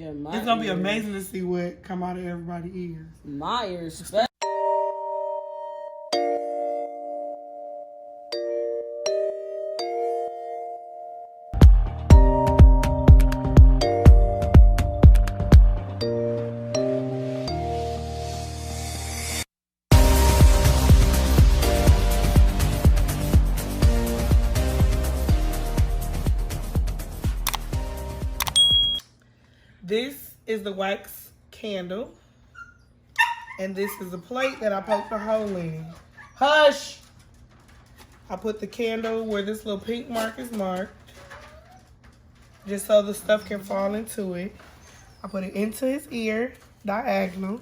Yeah, it's gonna be amazing to see what come out of everybody's ears. My ears. This is the wax candle. And this is the plate that I poked a hole in. Hush! I put the candle where this little pink mark is marked. Just so the stuff can fall into it. I put it into his ear, diagonal.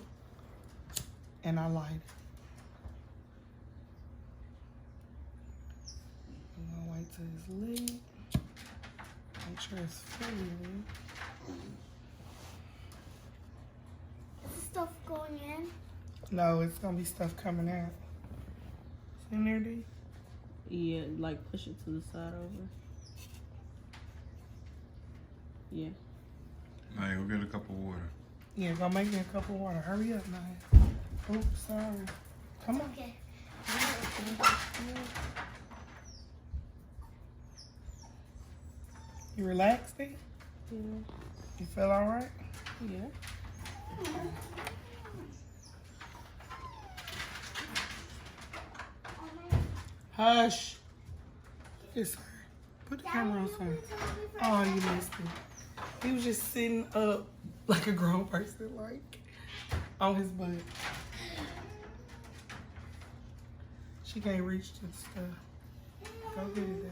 And I light it. I'm gonna wait till it's lit. Make sure it's fully. Stuff going in? No, it's gonna be stuff coming out. It's in there, D? Yeah, like push it to the side over. Yeah. Now go get a cup of water. Yeah, go make me a cup of water. Hurry up, Naya. Oops, sorry. Come on. Okay. You relaxed, D? Yeah. You feel all right? Yeah. Hush. Yes, sir. Put the camera on, son. Oh, you missed it. He was just sitting up like a grown person, like, on his butt. She can't reach to the stuff. Go get it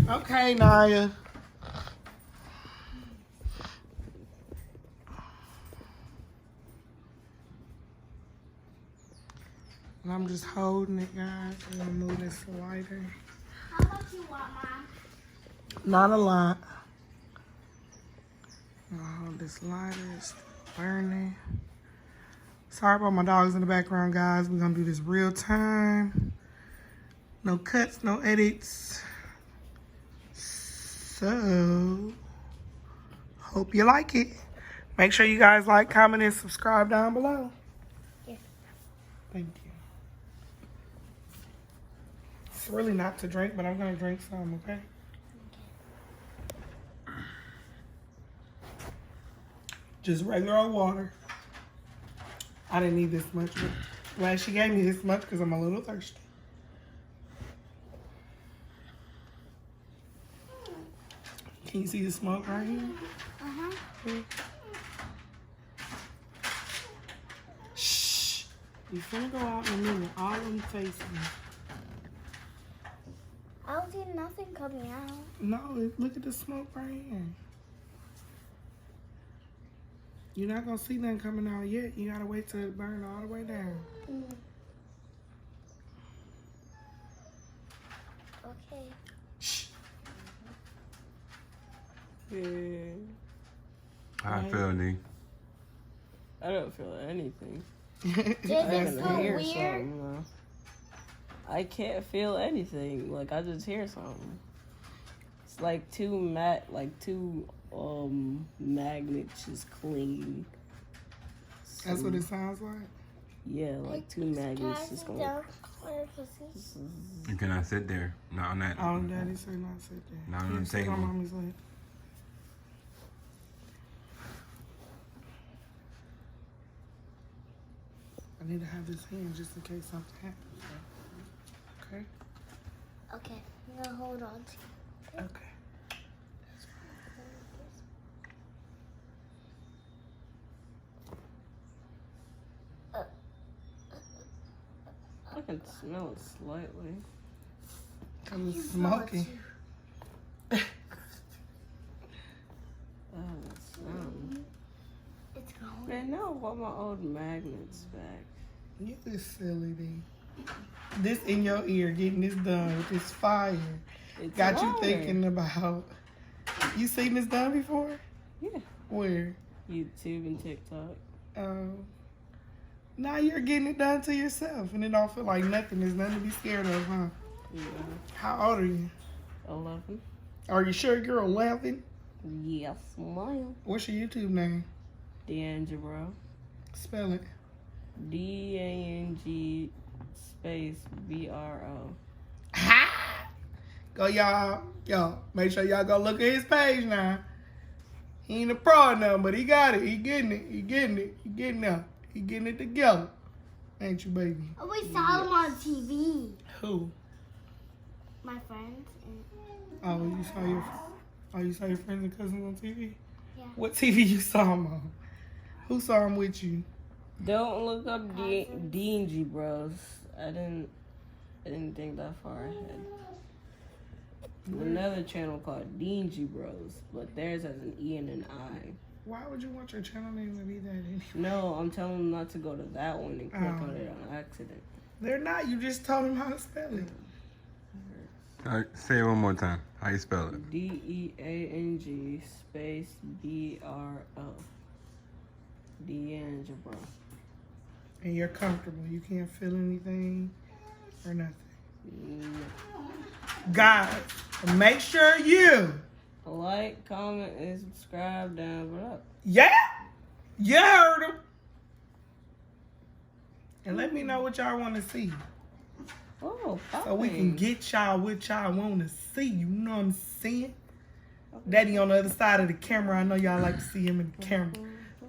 there. Okay, Naya. And I'm just holding it, guys. I'm gonna move this lighter. How much you want, Mom? Not a lot. I'm gonna hold this lighter. It's burning. Sorry about my dogs in the background, guys. We're gonna do this real time. No cuts, no edits. So, hope you like it. Make sure you guys like, comment, and subscribe down below. Yes. Thank you. It's really not to drink, but I'm gonna drink some, okay? Just regular old water. I didn't need this much, but glad she gave me this much because I'm a little thirsty. Can you see the smoke right here? Uh-huh. Okay. Shh. You finna go out in a minute. All of them facing me. I don't see nothing coming out. No, look at the smoke right here. You're not gonna see nothing coming out yet. You gotta wait till it burn all the way down. Okay. Shh. Yeah. How I feel, D? I don't feel anything. Does I it can feel hear weird? something, though. I can't feel anything. Like, I just hear something. It's like two magnets just clinging. That's what it sounds like. Yeah, like two magnets just going. You cannot sit there. Not on that. Oh, Daddy said not sit there. Not on the Sit table. on Mommy's lap. I need to have this hand just in case something happens. Okay? Okay. I'm gonna hold on to it. Okay. I can smell it slightly. Cause it's smoky. Oh, it's It's going. Man, now I want my old magnets back. You this silly D. This in your ear, getting this done with this fire. It's Got you louder. thinking about. You seen this done before? Yeah. Where? YouTube and TikTok. Now you're getting it done to yourself, and it don't feel like nothing. There's nothing to be scared of, huh? Yeah. How old are you? 11. Are you sure you're 11? Yes, ma'am. What's your YouTube name? D'Angelo. Spell it. DANG space BRO. Ha! Go, y'all. Y'all, make sure y'all go look at his page now. He ain't a pro now, but he got it. He getting it. He getting it. He getting it. He getting it together. Ain't you, baby? Oh, we saw him on TV. Who? My friends. Oh, you saw your friends and cousins on TV? Yeah. What TV you saw him on? Who saw him with you? Don't look up DNG Bros. I didn't think that far ahead. Another channel called DNG Bros, but theirs has an E and an I. Why would you want your channel name to be that anyway? No, I'm telling them not to go to that one and click on it on accident. They're not. You just told them how to spell it. Say it one more time. How you spell it? DEANG space BRO. D'Angelo. And you're comfortable. You can't feel anything or nothing. Guys, make sure you Like, comment, and subscribe down below. Yeah, you heard him. And let me know what y'all want to see. Oh, So we can get y'all what y'all want to see. You know what I'm saying? Daddy on the other side of the camera. I know y'all like to see him in the camera.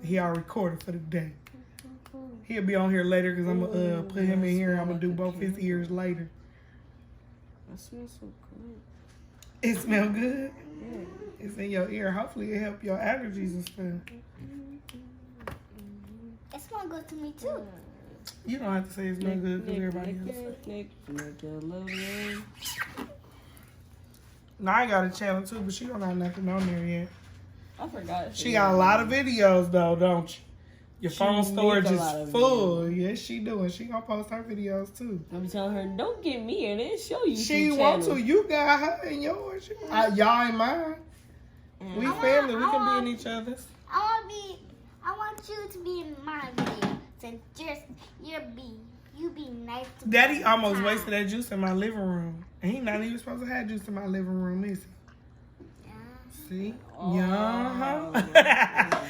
He all recorded for the day. He'll be on here later because I'm going to put him in here. I'm going to do both his ears later. That smells so good. It smell good? Yeah. It's in your ear. Hopefully it help your allergies and stuff. It smells good to me too. You don't have to say it smell good because everybody else. Now I got a channel too, but she don't have nothing on there yet. I forgot. She got a lot of videos though, don't you? Your phone She storage make a is lot of full. videos. Yes, she doing. She gonna post her videos too. I'm telling her, don't get me in it. Show you. She want to. You got her and yours. Y'all ain't mine. We family. We can be in each other's. I want you to be in my video. Since you be nice to me. Daddy almost wasted that juice in my living room. And he not even supposed to have juice in my living room, is he? Yeah. See? Oh. Yeah.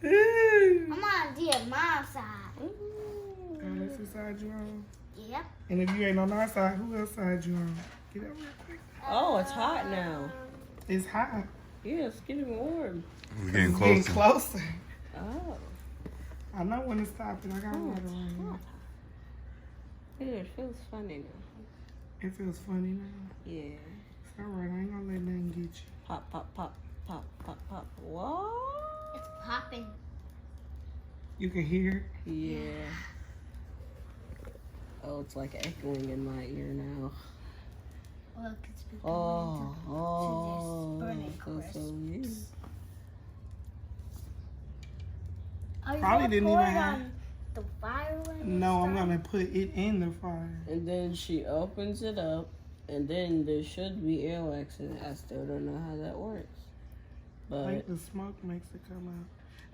I'm on dear mom's side. Oh, that's the side you on? Yep. And if you ain't on our side, who else side you on? Get up real quick. Oh, it's hot now. It's hot. Yeah, it's getting warm. We're getting It's closer. getting closer. Oh. I know when to stop it. I got water on It feels funny now. here. It feels funny now. Yeah. It's alright. I ain't gonna let nothing get you. Pop, pop, pop, pop, pop, pop. What? It's popping. You can hear it. Yeah. Oh, it's like echoing in my ear now. Look, it's becoming Oh, to oh. this burning Feels so crisp. weird. Are you Probably gonna didn't pour even it have- on the fire when No, it's I'm done? gonna put it in the fire. And then she opens it up, and then there should be earwax in it. I still don't know how that works. I But think the smoke makes it come out.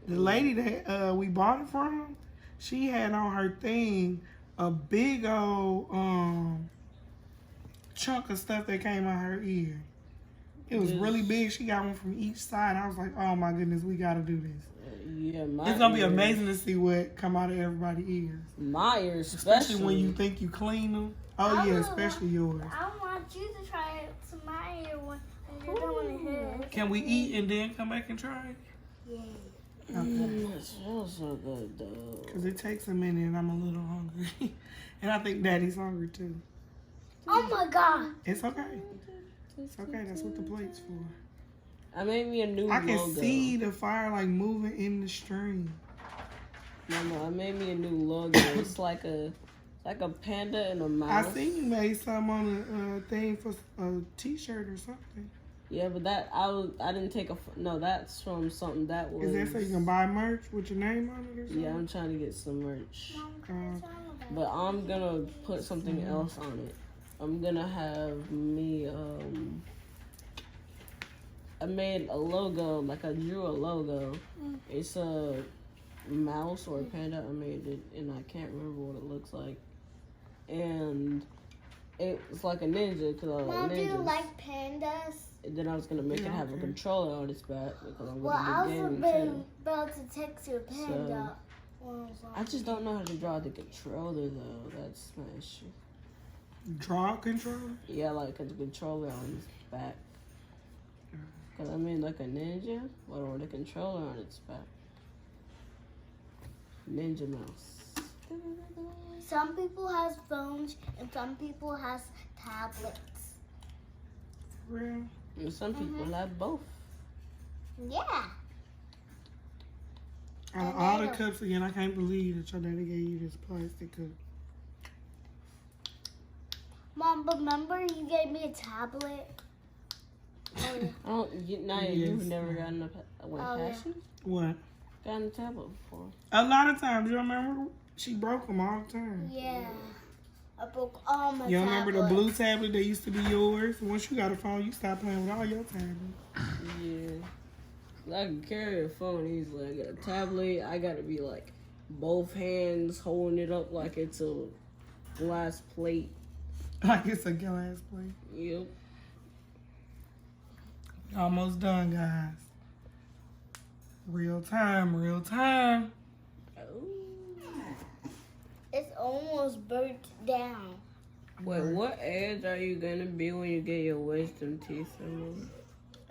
The lady that we bought it from, she had on her thing a big old chunk of stuff that came out her ear. It was really big. She got one from each side. I was like, oh my goodness, we gotta do this. yeah, my It's gonna be ears- amazing to see what come out of everybody's ears. My ears, Especially when you think you clean them. Oh yeah, especially yours. I want you to try it to my ear when you're done with his. Can we eat and then come back and try it? Yeah. It smells so good though. Because it takes a minute and I'm a little hungry. And I think Daddy's hungry too. Oh my God. It's okay. It's okay. That's what the plate's for. I made me a new I can logo. see the fire like moving in the stream. No, I made me a new logo. It's like a panda and a mouse. I seen you made some on a thing for a t-shirt or something. Yeah, but that I didn't take no. That's from something that was. Is that so you can buy merch with your name on it or something? Yeah, I'm trying to get some merch, Mom, can I try that? but I'm gonna put something else on it. I'm gonna have me I made a logo, like I drew a logo. It's a mouse or a panda. I made it, and I can't remember what it looks like. And It's like a ninja because I Mom, like do you ninjas. like pandas? And then I was gonna make it have a controller on its back because I'm Well, I gonna be was gaming too. about to text your panda. I just don't know how to draw the controller though. That's my issue. Draw controller? Yeah, like a controller on its back. Cause I mean like a ninja, but with a controller on its back. Ninja mouse. Some people has phones and some people has tablets. Real? And some people have both. Yeah. Out of all the cups again, I can't believe that your daddy gave you this plastic cup. Mom, remember you gave me a tablet? You've never gotten a passion? What? Gotten a tablet before. A lot of times, you remember? She broke them all the time. Yeah. I broke all my You remember the blue tablets. tablet that used to be yours? Once you got a phone, you stopped playing with all your tablets. Yeah. I can carry a phone easily. I got a tablet. I gotta be like both hands holding it up like it's a glass plate. Like it's a glass plate. Yep. Almost done, guys. Real time, real time. It's almost burnt down. Wait, what age are you gonna be when you get your wisdom teeth removed?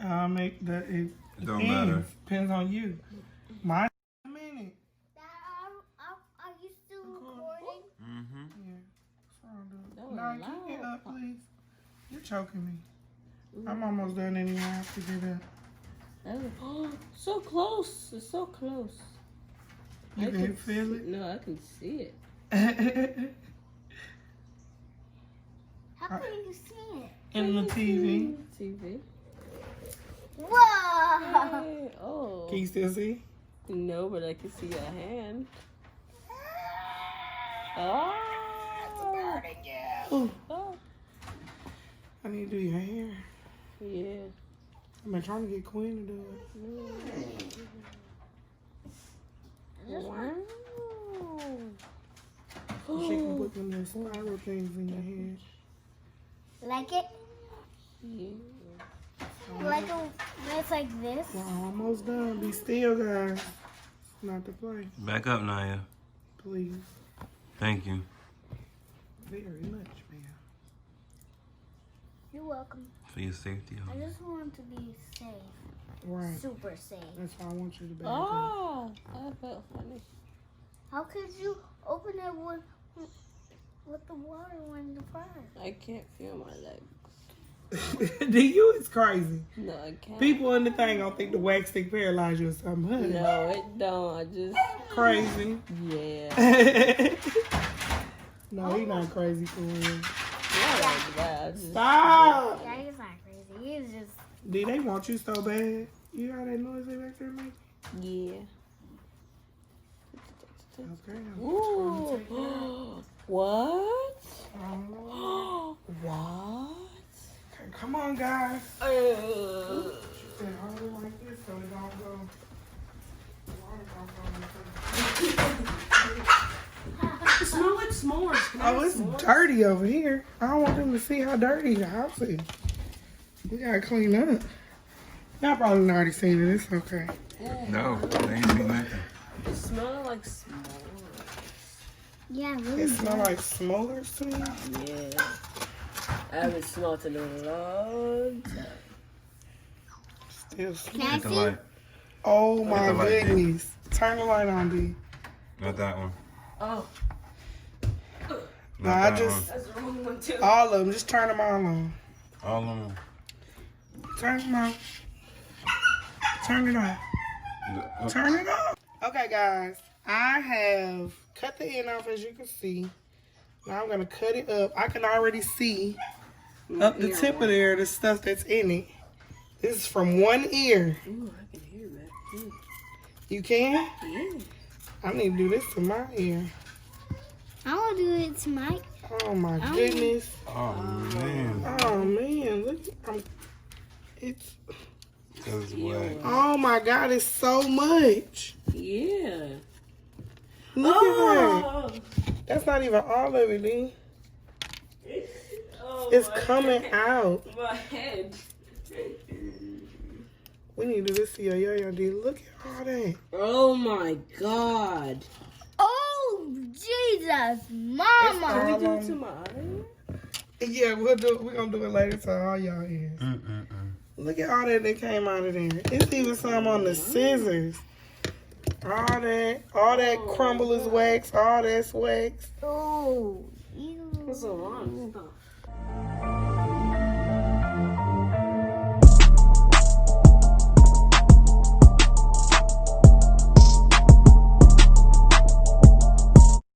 I'll make that. It Don't depends. matter. Depends on you. Mine. A minute. Are you still recording? Mm-hmm. Yeah. What's wrong, dude? That was No, keep it loud. up, please. You're choking me. I'm almost done anyway. I have to get up. That was, so close. It's so close. You I can feel see, no, I can see it. it? How can you see it? In the TV. TV. Whoa! Hey, oh. Can you still see? No, but I can see your hand. Oh. Ooh, Oh. I need to do your hair. Yeah. I've been trying to get Queen to do it. Wow. So she can put them little spiral things in your hair. Like it? Yeah. Like it when it's like this? We're almost done. Be still, guys. Not to play. Back up, Naya. Please. Thank you. Very much, ma'am. You're welcome. For your safety. I just want to be safe. Right. Super safe. That's why I want you to back up. Oh, that felt funny. How could you open it with the water when the fire? I can't feel my legs. Do you? It's crazy. No, I can't. People in the thing don't think the wax stick paralyze you or something. Honey. No, it don't. I just. Crazy. Yeah. No, he not crazy for real. Not like that. I just, Stop! Yeah, he's not crazy. He's just. Did they want you so bad? You hear that noise they back there making? Yeah. Okay. Ooh. What? Oh, What? okay, come on, guys. Uh, Said hold it like this so it don't go. The water don't go in the it smells like s'mores. Can I Oh, have it's s'mores? dirty over here. I don't want them to see how dirty the house is. We gotta clean up. Y'all probably already seen it. It's okay. No, they ain't seen nothing. It smells like s'mores. Yeah, really. It smells like s'mores to me. Yeah. I haven't smelled it in a long time. Still Can I smells. Hit the see? light. Oh my the light, baby. goodness. Turn the light on, B. Not that one. Oh, Not Nah, I that just- that's the wrong one too. All of them. Just turn them all on. one. All of them. Turn them on. Turn it on. Turn it on. Okay, guys. I have cut the end off, as you can see. Now I'm going to cut it up. I can already see up the tip of there the stuff that's in it. This is from one ear. Ooh, I can hear that. Ooh. You can? Yeah. I need to do this to my ear. I want to do it to my. Oh my goodness. Oh, man. Oh man. Look. It's. That's whack. Oh my God. It's so much. Yeah. Look at that. That's not even all of it, D. It's coming out. My head. We need to see your yo-yo did. Look at all that. Oh my god. Oh, Jesus, Can Mama. we Do it to my eye? Yeah, we'll do it. We're gonna do it later to all y'all ears. Look at all that came out of there. It's even some on the scissors. All that crumble is wax. All that's wax. Oh, ew. What's so wrong?